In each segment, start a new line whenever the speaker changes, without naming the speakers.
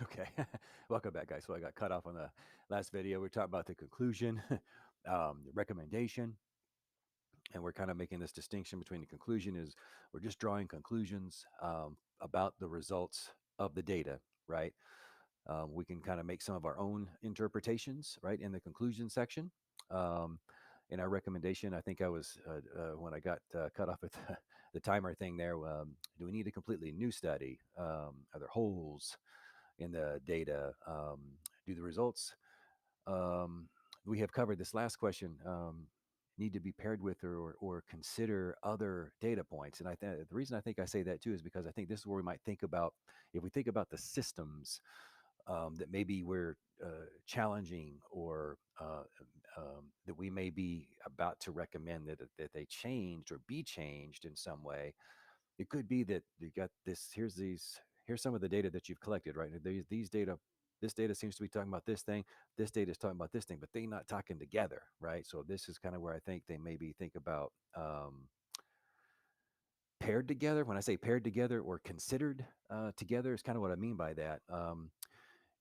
Okay. Welcome back, guys. So I got cut off on the last video. We were talking about the conclusion, the recommendation, and we're kind of making this distinction between the conclusion is we're just drawing conclusions about the results of the data, right? We can kind of make some of our own interpretations, right, in the conclusion section. Um, in our recommendation, I think I was when I got cut off at the timer thing there. Do we need a completely new study? Are there holes in the data? Do the results um, we have covered this last question need to be paired with or consider other data points? And the reason I think I say that too is because I think this is where we might think about if we think about the systems that maybe we're challenging or that we may be about to recommend that they changed or be changed in some way. It could be that you got this. Here's some of the data that you've collected, right? These data, this data seems to be talking about this thing. This data is talking about this thing, but they're not talking together, right? So this is kind of where I think they maybe think about paired together. When I say paired together or considered together, is kind of what I mean by that.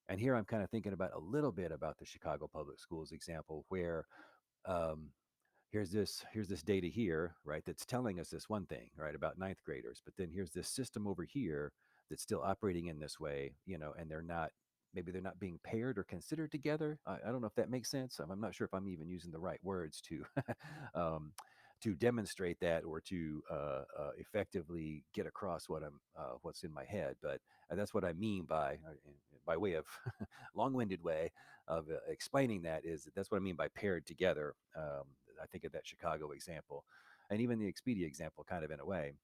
And here I'm kind of thinking about a little bit about the Chicago Public Schools example, where um, here's this data here, right, that's telling us this one thing, right, about ninth graders, but then here's this system over here that's still operating in this way, and they're not being paired or considered together. I don't know if that makes sense. I'm not sure if I'm even using the right words to um, to demonstrate that or to effectively get across what's in my head. But that's what I mean by way of long-winded way of explaining that is that's what I mean by paired together. I think of that Chicago example, and even the Expedia example, kind of in a way,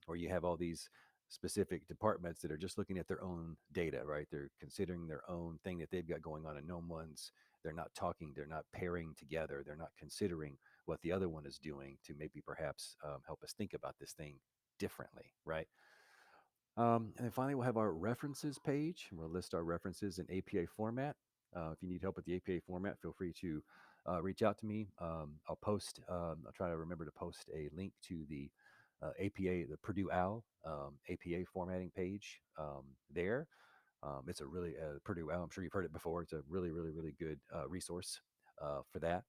where you have all these specific departments that are just looking at their own data, right? They're considering their own thing that they've got going on, and no one's. They're not talking. They're not pairing together. They're not considering what the other one is doing to maybe perhaps help us think about this thing differently, right? And then finally, we'll have our references page. We'll list our references in APA format. If you need help with the APA format, feel free to reach out to me. I'll try to remember to post a link to the APA, the Purdue OWL APA formatting page there. It's a really, Purdue OWL, I'm sure you've heard it before. It's a really, really, really good resource for that.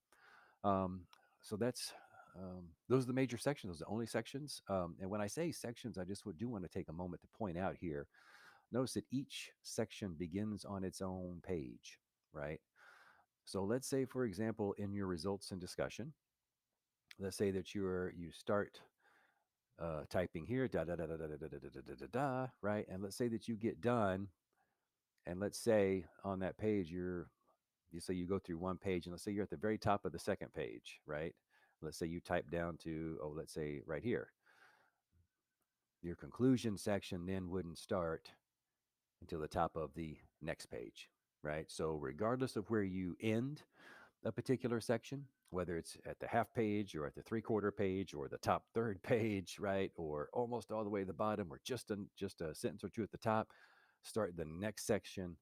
Um, so those are the major sections. Those are the only sections. And when I say sections, I just do want to take a moment to point out here. Notice that each section begins on its own page, right? So let's say, for example, in your results and discussion, let's say that you start typing here, da da da da da da da da da da da da, right? And let's say that you get done, and let's say on that page you say you go through one page, and let's say you're at the very top of the second page, right? Let's say you type down to, let's say right here. Your conclusion section then wouldn't start until the top of the next page, right? So regardless of where you end a particular section, whether it's at the half page or at the three-quarter page or the top third page, right, or almost all the way to the bottom, or just a sentence or two at the top, start the next section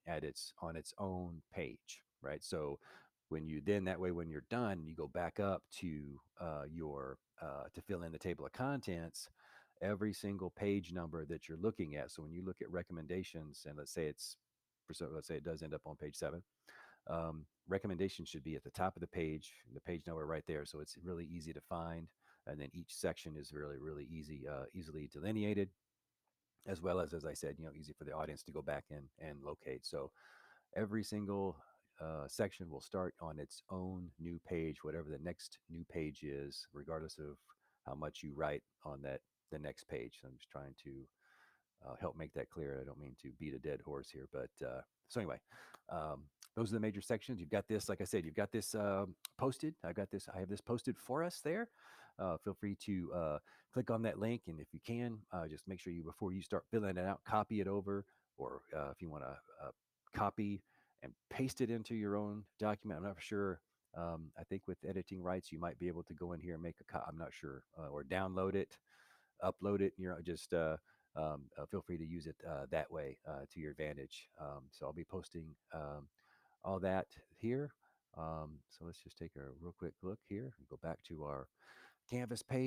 on its own page, right? So when you then that way when you're done, you go back up to your to fill in the table of contents, every single page number that you're looking at. So when you look at recommendations, and let's say it does end up on page 7, recommendations should be at the top of the page number right there. So it's really easy to find. And then each section is really, really easily delineated, as well as I said, easy for the audience to go back and locate. So every single section will start on its own new page, whatever the next new page is, regardless of how much you write on the next page. So I'm just trying to help make that clear. I don't mean to beat a dead horse here, but so anyway, those are the major sections. You've got this, like I said, you've got this posted. I have this posted for us there. Feel free to click on that link, and if you can, just make sure before you start filling it out, copy it over, or if you want to copy and paste it into your own document. I'm not sure. I think with editing rights, you might be able to go in here and make a copy. I'm not sure, or download it, upload it. Just feel free to use it that way to your advantage. So I'll be posting all that here. So let's just take a real quick look here and go back to our Canvas page.